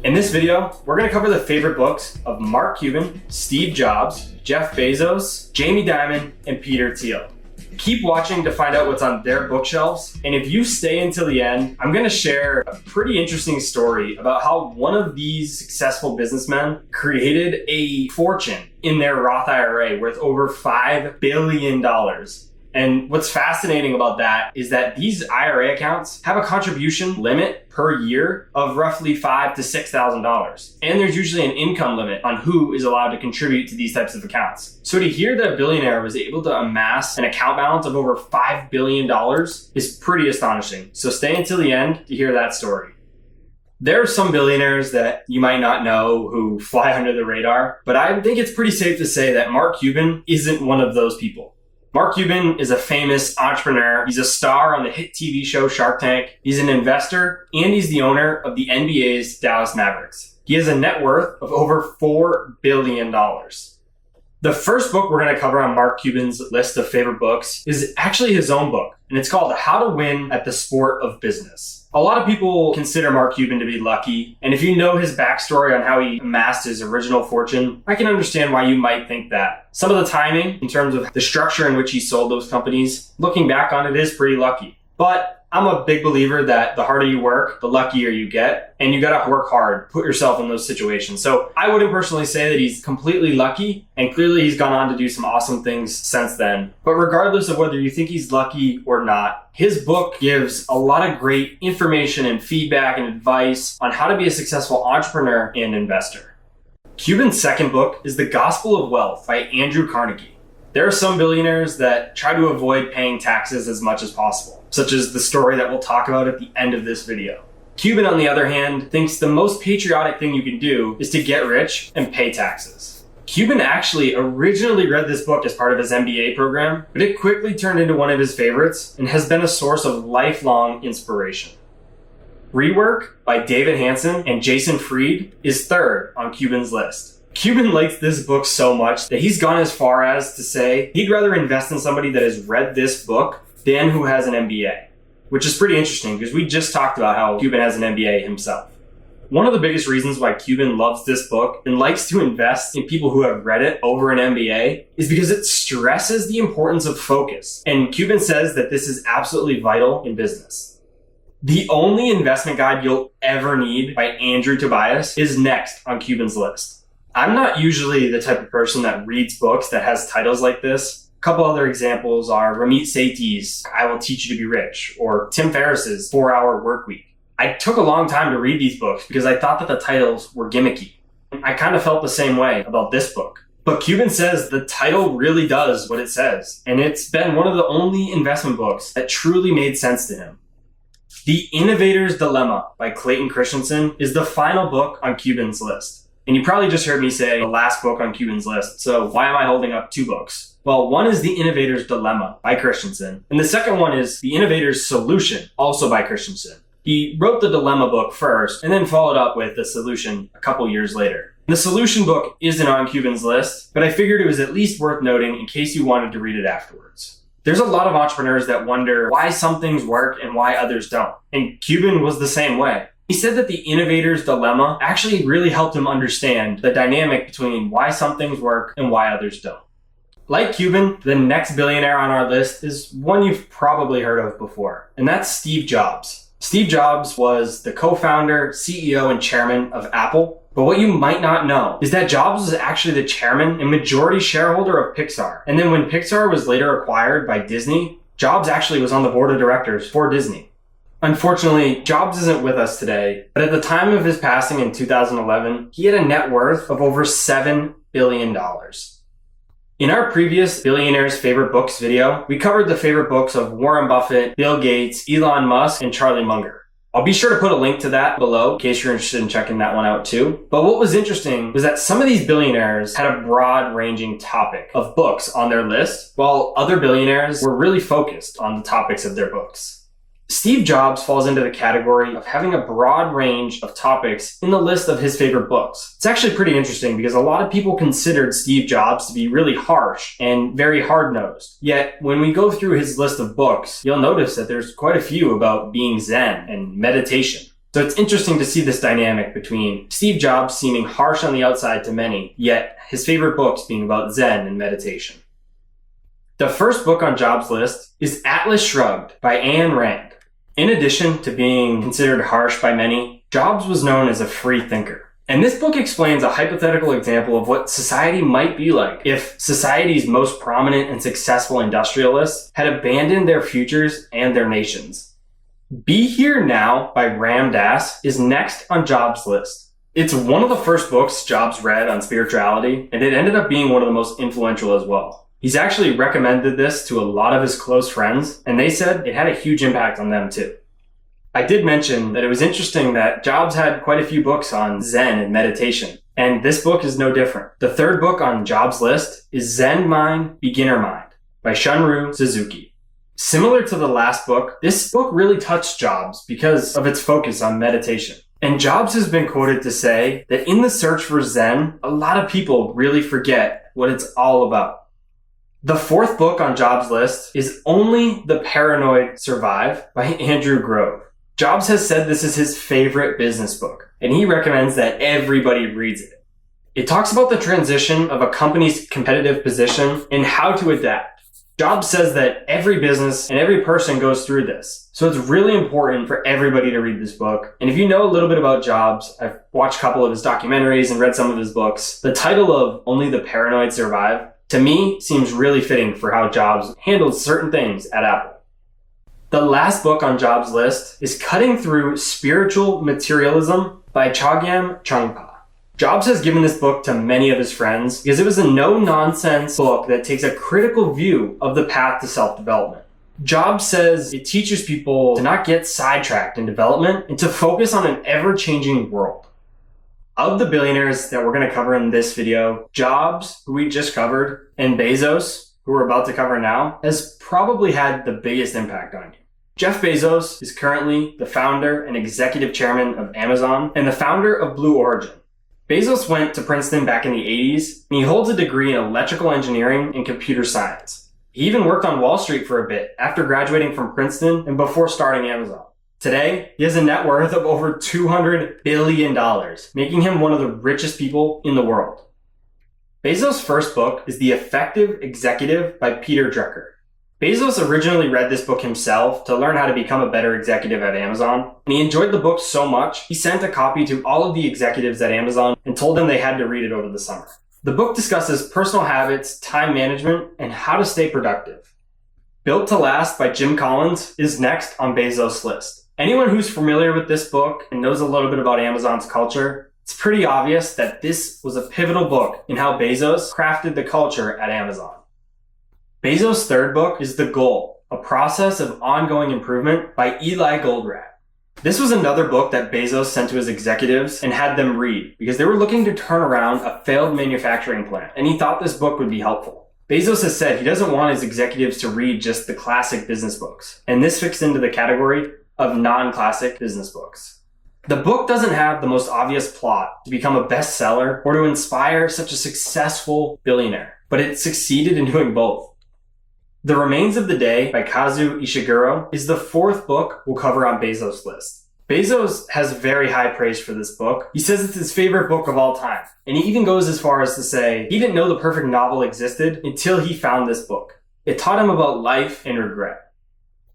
In this video, we're going to cover the favorite books of Mark Cuban, Steve Jobs, Jeff Bezos, Jamie Dimon, and Peter Thiel. Keep watching to find out what's on their bookshelves, and if you stay until the end, I'm going to share a pretty interesting story about how one of these successful businessmen created a fortune in their Roth IRA worth over $5 billion. And what's fascinating about that is that these IRA accounts have a contribution limit per year of roughly $5,000 to $6,000. And there's usually an income limit on who is allowed to contribute to these types of accounts. So to hear that a billionaire was able to amass an account balance of over $5 billion is pretty astonishing. So stay until the end to hear that story. There are some billionaires that you might not know who fly under the radar, but I think it's pretty safe to say that Mark Cuban isn't one of those people. Mark Cuban is a famous entrepreneur. He's a star on the hit TV show Shark Tank. He's an investor, and he's the owner of the NBA's Dallas Mavericks. He has a net worth of over $4 billion. The first book we're going to cover on Mark Cuban's list of favorite books is actually his own book, and it's called How to Win at the Sport of Business. A lot of people consider Mark Cuban to be lucky, and if you know his backstory on how he amassed his original fortune, I can understand why you might think that. Some of the timing, in terms of the structure in which he sold those companies, looking back on it is pretty lucky. But I'm a big believer that the harder you work, the luckier you get, and you gotta work hard, put yourself in those situations. So I wouldn't personally say that he's completely lucky, and clearly he's gone on to do some awesome things since then. But regardless of whether you think he's lucky or not, his book gives a lot of great information and feedback and advice on how to be a successful entrepreneur and investor. Cuban's second book is The Gospel of Wealth by Andrew Carnegie. There are some billionaires that try to avoid paying taxes as much as possible, such as the story that we'll talk about at the end of this video. Cuban, on the other hand, thinks the most patriotic thing you can do is to get rich and pay taxes. Cuban actually originally read this book as part of his MBA program, but it quickly turned into one of his favorites and has been a source of lifelong inspiration. Rework by David Hansson and Jason Fried is third on Cuban's list. Cuban likes this book so much that he's gone as far as to say he'd rather invest in somebody that has read this book than who has an MBA, which is pretty interesting because we just talked about how Cuban has an MBA himself. One of the biggest reasons why Cuban loves this book and likes to invest in people who have read it over an MBA is because it stresses the importance of focus. And Cuban says that this is absolutely vital in business. The Only Investment Guide You'll Ever Need by Andrew Tobias is next on Cuban's list. I'm not usually the type of person that reads books that has titles like this. A couple other examples are Ramit Sethi's I Will Teach You to Be Rich or Tim Ferriss's 4-Hour Workweek. I took a long time to read these books because I thought that the titles were gimmicky. I kind of felt the same way about this book. But Cuban says the title really does what it says, and it's been one of the only investment books that truly made sense to him. The Innovator's Dilemma by Clayton Christensen is the final book on Cuban's list. And you probably just heard me say the last book on Cuban's list, so why am I holding up two books? Well, one is The Innovator's Dilemma by Christensen, and the second one is The Innovator's Solution, also by Christensen. He wrote the Dilemma book first, and then followed up with The Solution a couple years later. The Solution book isn't on Cuban's list, but I figured it was at least worth noting in case you wanted to read it afterwards. There's a lot of entrepreneurs that wonder why some things work and why others don't, and Cuban was the same way. He said that The Innovator's Dilemma actually really helped him understand the dynamic between why some things work and why others don't. Like Cuban, the next billionaire on our list is one you've probably heard of before, and that's Steve Jobs. Steve Jobs was the co-founder, CEO, and chairman of Apple. But what you might not know is that Jobs was actually the chairman and majority shareholder of Pixar. And then when Pixar was later acquired by Disney, Jobs actually was on the board of directors for Disney. Unfortunately, Jobs isn't with us today, but at the time of his passing in 2011, he had a net worth of over $7 billion. In our previous Billionaires' Favorite Books video, we covered the favorite books of Warren Buffett, Bill Gates, Elon Musk, and Charlie Munger. I'll be sure to put a link to that below in case you're interested in checking that one out too. But what was interesting was that some of these billionaires had a broad-ranging topic of books on their list, while other billionaires were really focused on the topics of their books. Steve Jobs falls into the category of having a broad range of topics in the list of his favorite books. It's actually pretty interesting because a lot of people considered Steve Jobs to be really harsh and very hard-nosed. Yet, when we go through his list of books, you'll notice that there's quite a few about being Zen and meditation. So it's interesting to see this dynamic between Steve Jobs seeming harsh on the outside to many, yet his favorite books being about Zen and meditation. The first book on Jobs' list is Atlas Shrugged by Ayn Rand. In addition to being considered harsh by many, Jobs was known as a free thinker. And this book explains a hypothetical example of what society might be like if society's most prominent and successful industrialists had abandoned their futures and their nations. Be Here Now by Ram Dass is next on Jobs' list. It's one of the first books Jobs read on spirituality, and it ended up being one of the most influential as well. He's actually recommended this to a lot of his close friends, and they said it had a huge impact on them too. I did mention that it was interesting that Jobs had quite a few books on Zen and meditation, and this book is no different. The third book on Jobs' list is Zen Mind, Beginner Mind by Shunryu Suzuki. Similar to the last book, this book really touched Jobs because of its focus on meditation. And Jobs has been quoted to say that in the search for Zen, a lot of people really forget what it's all about. The fourth book on Jobs' list is Only the Paranoid Survive by Andrew Grove. Jobs has said this is his favorite business book, and he recommends that everybody reads it. It talks about the transition of a company's competitive position and how to adapt. Jobs says that every business and every person goes through this. So it's really important for everybody to read this book. And if you know a little bit about Jobs, I've watched a couple of his documentaries and read some of his books. The title of Only the Paranoid Survive, to me, seems really fitting for how Jobs handled certain things at Apple. The last book on Jobs' list is Cutting Through Spiritual Materialism by Chögyam Trungpa. Jobs has given this book to many of his friends because it was a no-nonsense book that takes a critical view of the path to self-development. Jobs says it teaches people to not get sidetracked in development and to focus on an ever-changing world. Of the billionaires that we're going to cover in this video, Jobs, who we just covered, and Bezos, who we're about to cover now, has probably had the biggest impact on you. Jeff Bezos is currently the founder and executive chairman of Amazon and the founder of Blue Origin. Bezos went to Princeton back in the 80s, and he holds a degree in electrical engineering and computer science. He even worked on Wall Street for a bit after graduating from Princeton and before starting Amazon. Today, he has a net worth of over $200 billion, making him one of the richest people in the world. Bezos' first book is The Effective Executive by Peter Drucker. Bezos originally read this book himself to learn how to become a better executive at Amazon, and he enjoyed the book so much, he sent a copy to all of the executives at Amazon and told them they had to read it over the summer. The book discusses personal habits, time management, and how to stay productive. Built to Last by Jim Collins is next on Bezos' list. Anyone who's familiar with this book and knows a little bit about Amazon's culture, it's pretty obvious that this was a pivotal book in how Bezos crafted the culture at Amazon. Bezos' third book is The Goal, A Process of Ongoing Improvement by Eli Goldratt. This was another book that Bezos sent to his executives and had them read because they were looking to turn around a failed manufacturing plant, and he thought this book would be helpful. Bezos has said he doesn't want his executives to read just the classic business books, and this fits into the category of non-classic business books. The book doesn't have the most obvious plot to become a bestseller or to inspire such a successful billionaire, but it succeeded in doing both. The Remains of the Day by Kazuo Ishiguro is the fourth book we'll cover on Bezos' list. Bezos has very high praise for this book. He says it's his favorite book of all time. And he even goes as far as to say he didn't know the perfect novel existed until he found this book. It taught him about life and regret.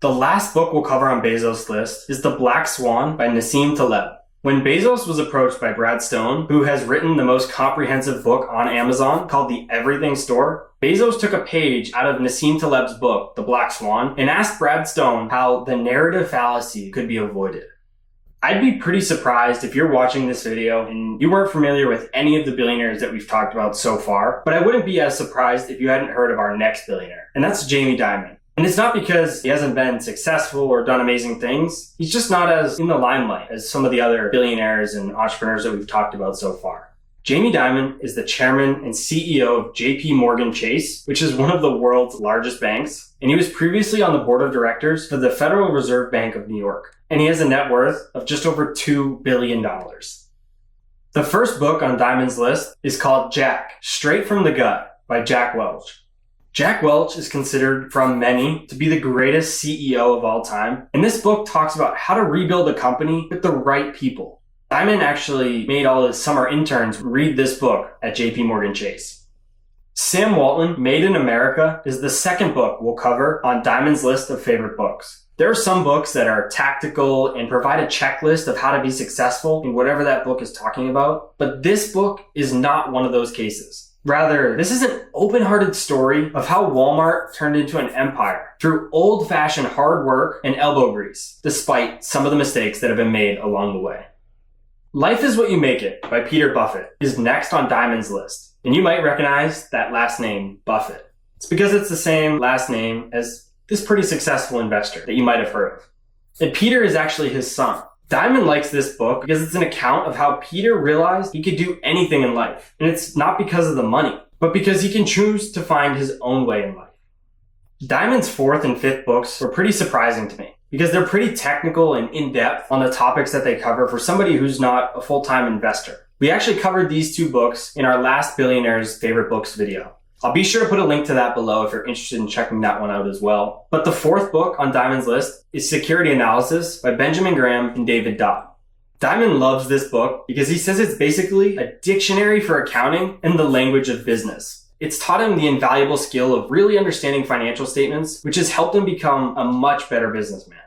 The last book we'll cover on Bezos' list is The Black Swan by Nassim Taleb. When Bezos was approached by Brad Stone, who has written the most comprehensive book on Amazon called The Everything Store, Bezos took a page out of Nassim Taleb's book, The Black Swan, and asked Brad Stone how the narrative fallacy could be avoided. I'd be pretty surprised if you're watching this video and you weren't familiar with any of the billionaires that we've talked about so far, but I wouldn't be as surprised if you hadn't heard of our next billionaire, and that's Jamie Dimon. And it's not because he hasn't been successful or done amazing things. He's just not as in the limelight as some of the other billionaires and entrepreneurs that we've talked about so far. Jamie Dimon is the chairman and CEO of JP Morgan Chase, which is one of the world's largest banks. And he was previously on the board of directors for the Federal Reserve Bank of New York. And he has a net worth of just over $2 billion. The first book on Dimon's list is called Jack, Straight from the Gut by Jack Welch. Jack Welch is considered from many to be the greatest CEO of all time, and this book talks about how to rebuild a company with the right people. Dimon actually made all his summer interns read this book at JP Morgan Chase. Sam Walton, Made in America, is the second book we'll cover on Dimon's list of favorite books. There are some books that are tactical and provide a checklist of how to be successful in whatever that book is talking about, but this book is not one of those cases. Rather, this is an open-hearted story of how Walmart turned into an empire through old-fashioned hard work and elbow grease, despite some of the mistakes that have been made along the way. Life is What You Make It by Peter Buffett is next on Dimon's list, and you might recognize that last name, Buffett. It's because it's the same last name as this pretty successful investor that you might have heard of. And Peter is actually his son. Dimon likes this book because it's an account of how Peter realized he could do anything in life. And it's not because of the money, but because he can choose to find his own way in life. Dimon's fourth and fifth books were pretty surprising to me because they're pretty technical and in-depth on the topics that they cover for somebody who's not a full-time investor. We actually covered these two books in our last Billionaires Favorite Books video. I'll be sure to put a link to that below if you're interested in checking that one out as well. But the fourth book on Dimon's list is Security Analysis by Benjamin Graham and David Dodd. Dimon loves this book because he says it's basically a dictionary for accounting and the language of business. It's taught him the invaluable skill of really understanding financial statements, which has helped him become a much better businessman.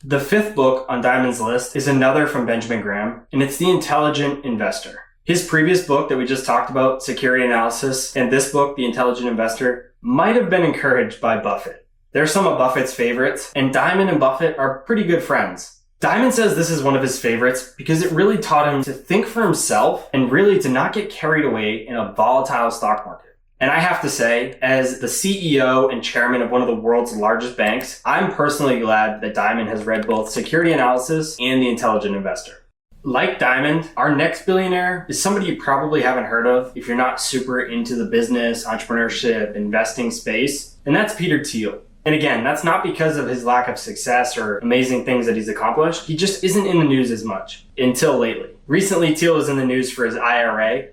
The fifth book on Dimon's list is another from Benjamin Graham, and it's The Intelligent Investor. His previous book that we just talked about, Security Analysis, and this book, The Intelligent Investor, might have been encouraged by Buffett. They're some of Buffett's favorites, and Dimon and Buffett are pretty good friends. Dimon says this is one of his favorites because it really taught him to think for himself and really to not get carried away in a volatile stock market. And I have to say, as the CEO and chairman of one of the world's largest banks, I'm personally glad that Dimon has read both Security Analysis and The Intelligent Investor. Like Dimon, our next billionaire is somebody you probably haven't heard of if you're not super into the business, entrepreneurship, investing space, and that's Peter Thiel. And again, that's not because of his lack of success or amazing things that he's accomplished. He just isn't in the news as much until lately. Recently, Thiel was in the news for his IRA,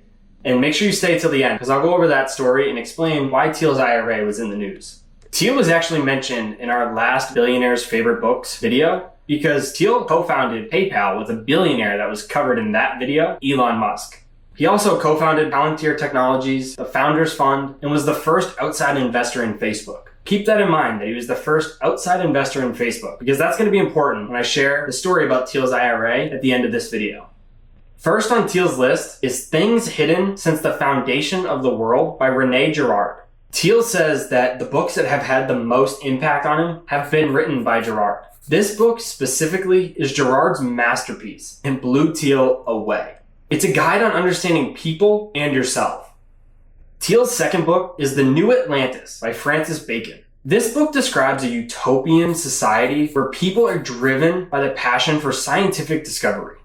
and make sure you stay till the end because I'll go over that story and explain why Thiel's IRA was in the news. Thiel was actually mentioned in our last Billionaires Favorite Books video because Thiel co-founded PayPal with a billionaire that was covered in that video, Elon Musk. He also co-founded Palantir Technologies, the Founders Fund, and was the first outside investor in Facebook. Keep that in mind that he was the first outside investor in Facebook because that's going to be important when I share the story about Thiel's IRA at the end of this video. First on Thiel's list is Things Hidden Since the Foundation of the World by Rene Girard. Thiel says that the books that have had the most impact on him have been written by Girard. This book specifically is Girard's masterpiece and blew Thiel away. It's a guide on understanding people and yourself. Thiel's second book is The New Atlantis by Francis Bacon. This book describes a utopian society where people are driven by the passion for scientific discovery.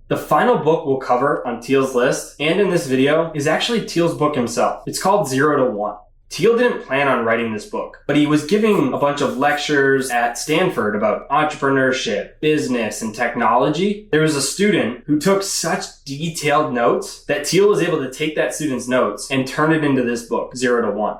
The final book we'll cover on Thiel's list and in this video is actually Thiel's book himself. It's called 0 to 1. Thiel didn't plan on writing this book, but he was giving a bunch of lectures at Stanford about entrepreneurship, business, and technology. There was a student who took such detailed notes that Thiel was able to take that student's notes and turn it into this book, 0 to 1.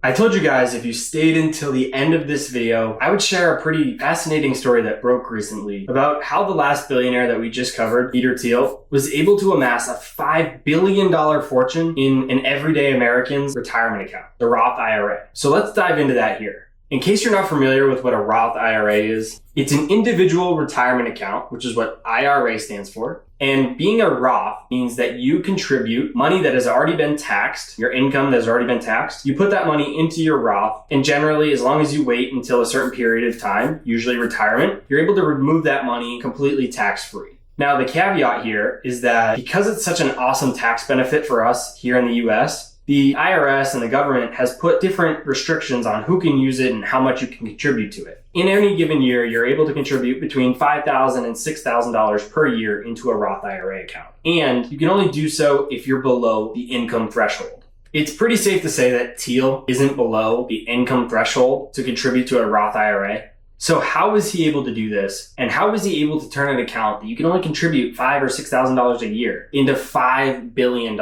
I told you guys if you stayed until the end of this video, I would share a pretty fascinating story that broke recently about how the last billionaire that we just covered, Peter Thiel, was able to amass a $5 billion fortune in an everyday American's retirement account, the Roth IRA. So let's dive into that here. In case you're not familiar with what a Roth IRA is, it's an individual retirement account, which is what IRA stands for. And being a Roth means that you contribute money that has already been taxed, your income that has already been taxed. You put that money into your Roth, and generally, as long as you wait until a certain period of time, usually retirement, you're able to remove that money completely tax-free. Now, the caveat here is that because it's such an awesome tax benefit for us here in the US, the IRS and the government has put different restrictions on who can use it and how much you can contribute to it. In any given year, you're able to contribute between $5,000 and $6,000 per year into a Roth IRA account. And you can only do so if you're below the income threshold. It's pretty safe to say that Thiel isn't below the income threshold to contribute to a Roth IRA. So how was he able to do this? And how was he able to turn an account that you can only contribute $5,000 or $6,000 a year into $5 billion?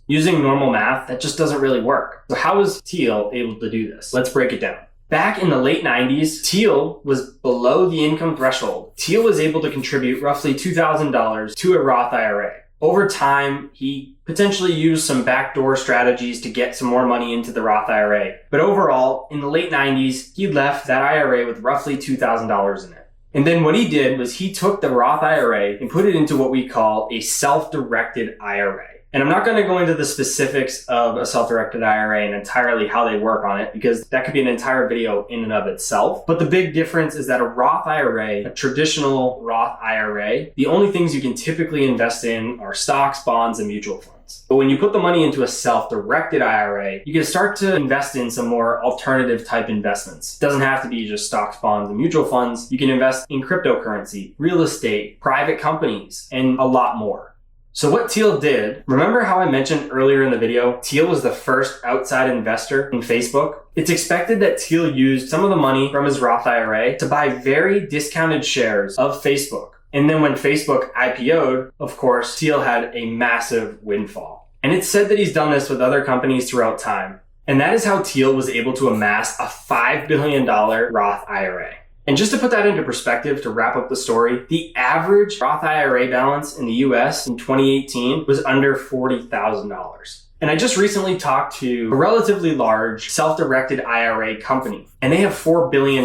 Using normal math, that just doesn't really work. So how was Thiel able to do this? Let's break it down. Back in the late 90s, Thiel was below the income threshold. Thiel was able to contribute roughly $2,000 to a Roth IRA. Over time, he potentially used some backdoor strategies to get some more money into the Roth IRA. But overall, in the late 90s, he left that IRA with roughly $2,000 in it. And then what he did was he took the Roth IRA and put it into what we call a self-directed IRA. And I'm not going to go into the specifics of a self-directed IRA and entirely how they work on it, because that could be an entire video in and of itself. But the big difference is that a Roth IRA, a traditional Roth IRA, the only things you can typically invest in are stocks, bonds, and mutual funds. But when you put the money into a self-directed IRA, you can start to invest in some more alternative type investments. It doesn't have to be just stocks, bonds, and mutual funds. You can invest in cryptocurrency, real estate, private companies, and a lot more. So what Thiel did, remember how I mentioned earlier in the video, Thiel was the first outside investor in Facebook? It's expected that Thiel used some of the money from his Roth IRA to buy very discounted shares of Facebook. And then when Facebook IPO'd, of course, Thiel had a massive windfall. And it's said that he's done this with other companies throughout time. And that is how Thiel was able to amass a $5 billion Roth IRA. And just to put that into perspective, to wrap up the story, the average Roth IRA balance in the US in 2018 was under $40,000. And I just recently talked to a relatively large self-directed IRA company, and they have $4 billion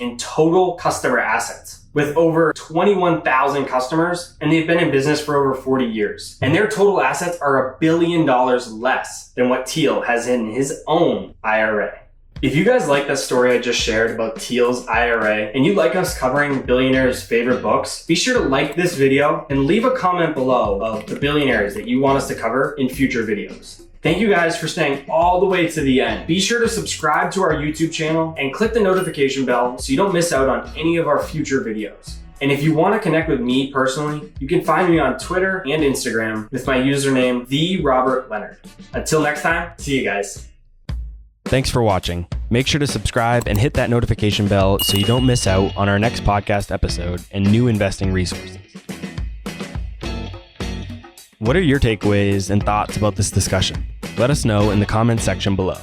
in total customer assets with over 21,000 customers, and they've been in business for over 40 years. And their total assets are $1 billion less than what Thiel has in his own IRA. If you guys like that story I just shared about Thiel's IRA and you like us covering billionaires' favorite books, be sure to like this video and leave a comment below of the billionaires that you want us to cover in future videos. Thank you guys for staying all the way to the end. Be sure to subscribe to our YouTube channel and click the notification bell so you don't miss out on any of our future videos. And if you want to connect with me personally, you can find me on Twitter and Instagram with my username, TheRobertLeonard. Until next time, see you guys. Thanks for watching. Make sure to subscribe and hit that notification bell so you don't miss out on our next podcast episode and new investing resources. What are your takeaways and thoughts about this discussion? Let us know in the comments section below.